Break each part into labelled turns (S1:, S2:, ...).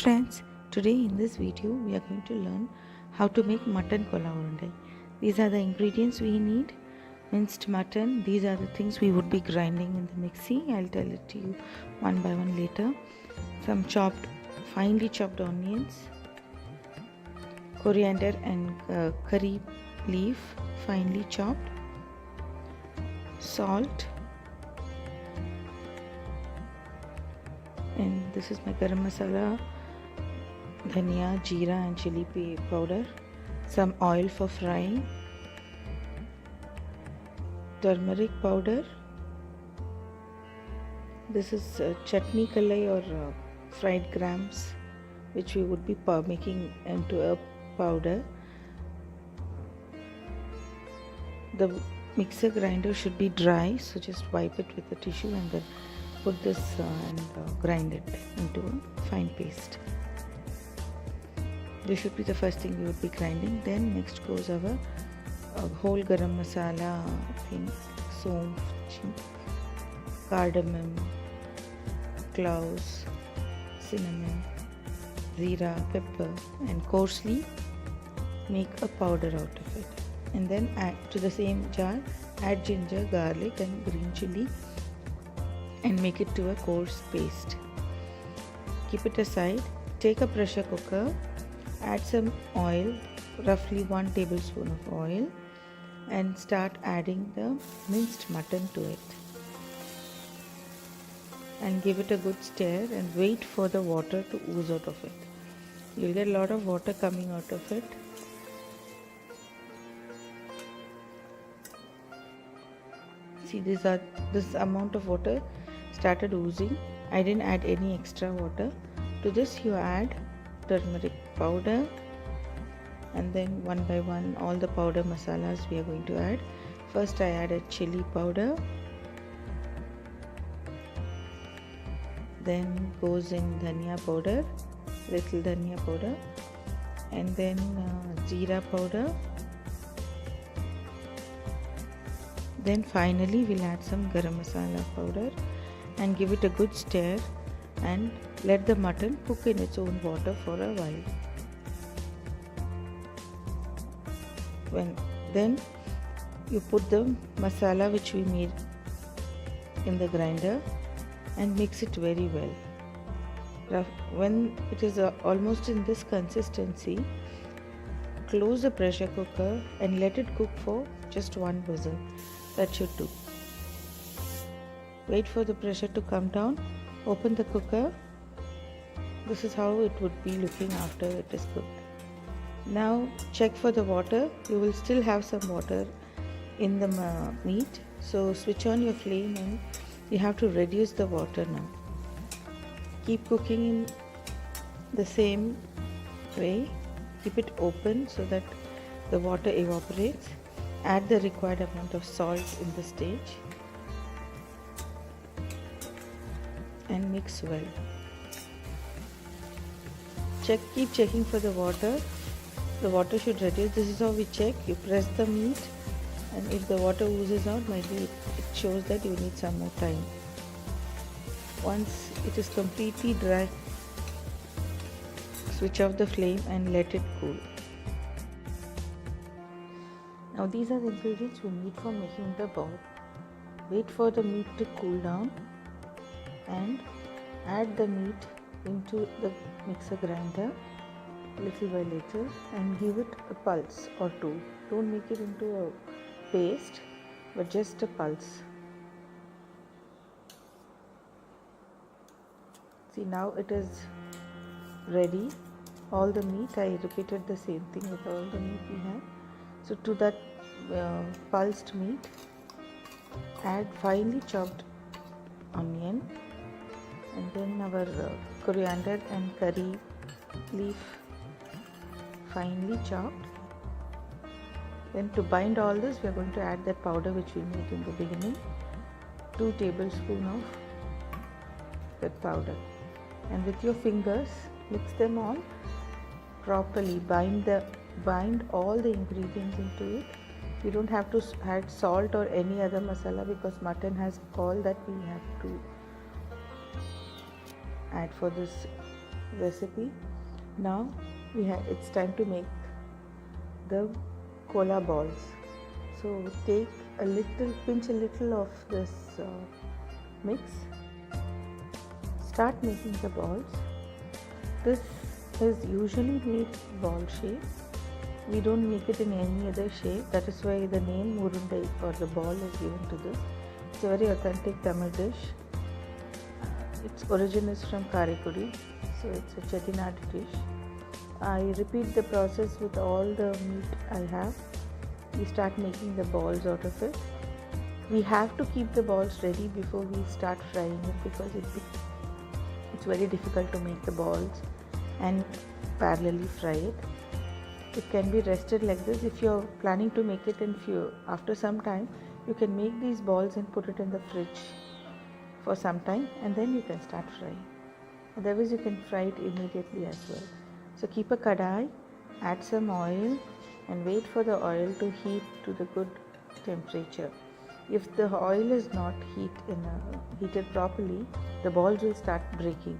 S1: friends, today in this video we are going to learn how to make mutton kola urundai. These are the ingredients we need. Minced mutton, these are the things we would be grinding in the mixie. I'll tell it to you one by one later. Some finely chopped onions, coriander and curry leaf finely chopped, salt, and this is my garam masala, dhania, jeera and chili powder, some oil for frying, turmeric powder, this is chutney kalai or fried grams which we would be making into a powder. The mixer grinder should be dry, so just wipe it with a tissue and then put this and grind it into a fine paste. This should be the first thing we would be grinding. Then next goes our whole garam masala thing, soap, cardamom, cloves, cinnamon, jeera, pepper, and coarsely make a powder out of it. And then add to the same jar, add ginger, garlic and green chili and make it to a coarse paste. Keep it aside. Take a pressure cooker, add some oil, roughly 1 tablespoon of oil, and start adding the minced mutton to it. And give it a good stir and wait for the water to ooze out of it. You'll get a lot of water coming out of it. See, this amount of water started oozing. I didn't add any extra water. To this you add turmeric powder, and then one by one all the powder masalas we are going to add. First I added chili powder, then goes in dhania powder, little dhania powder, and then jeera powder. Then finally we'll add some garam masala powder and give it a good stir and let the mutton cook in its own water for a while. Then you put the masala which we made in the grinder and mix it very well. When it is almost in this consistency, close the pressure cooker and let it cook for just 1 whistle. That should do. Wait for the pressure to come down, open the cooker. This is how it would be looking after it is cooked. Now check for the water. You will still have some water in the meat, so switch on your flame and you have to reduce the water now. Keep cooking in the same way. Keep it open so that the water evaporates. Add the required amount of salt in the stage and mix well. Keep checking for the water. The water should reduce. This is how we check. You press the meat, and if the water oozes out, maybe it shows that you need some more time. Once it is completely dry, switch off the flame and let it cool. Now these are the ingredients we need for making the ball. Wait for the meat to cool down and add the meat into the mixer grinder little by little and give it a pulse or two. Don't make it into a paste, but just a pulse. See, now it is ready. All the meat, I repeated the same thing with all the meat we had. So to that pulsed meat, add finely chopped onion, and then our coriander and curry leaf finely chopped. Then to bind all this, we are going to add that powder which we made in the beginning, 2 tablespoons of that powder, and with your fingers mix them all properly. Bind all the ingredients into it. You don't have to add salt or any other masala because mutton has all that we have to add for this recipe. Now it's time to make the cola balls. So take pinch a little of this mix. Start making the balls. This is usually made ball shape. We don't make it in any other shape. That is why the name Urundai or the ball is given to this. It's a very authentic Tamil dish. Its origin is from Karaikudi, so it's a Chettinad dish. I repeat the process with all the meat I have. We start making the balls out of it. We have to keep the balls ready before we start frying it, because it's very difficult to make the balls and parallelly fry it. It can be rested like this. If you're planning to make it after some time, you can make these balls and put it in the fridge for some time, and then you can start frying. Otherwise you can fry it immediately as well. So keep a kadai, add some oil and wait for the oil to heat to the good temperature. If the oil is not heated properly, the balls will start breaking.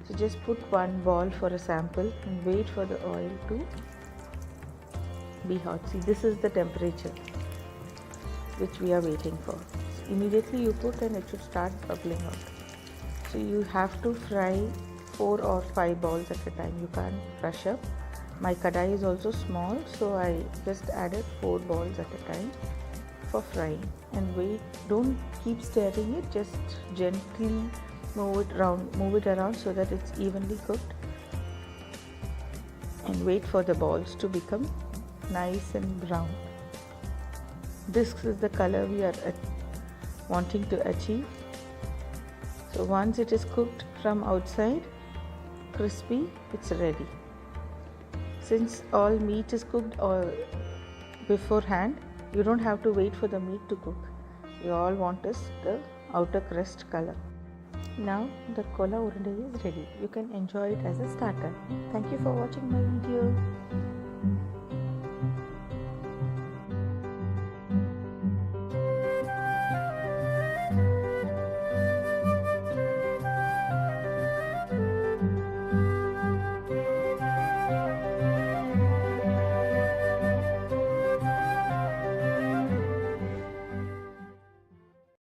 S1: So just put one ball for a sample and wait for the oil to be hot. See, this is the temperature which we are waiting for. So immediately you put and it should start bubbling out. So you have to fry 4 or 5 balls at a time. You can't rush up. My kadai is also small, so I just added 4 balls at a time for frying. And wait, don't keep stirring it, just gently move it around so that it's evenly cooked, and wait for the balls to become nice and brown. This is the color we are wanting to achieve. So once it is cooked from outside, crispy, it's ready. Since all meat is cooked beforehand, you don't have to wait for the meat to cook. You all want is the outer crust color. Now the cola urundai is ready. You can enjoy it as a starter. Thank you for watching my video.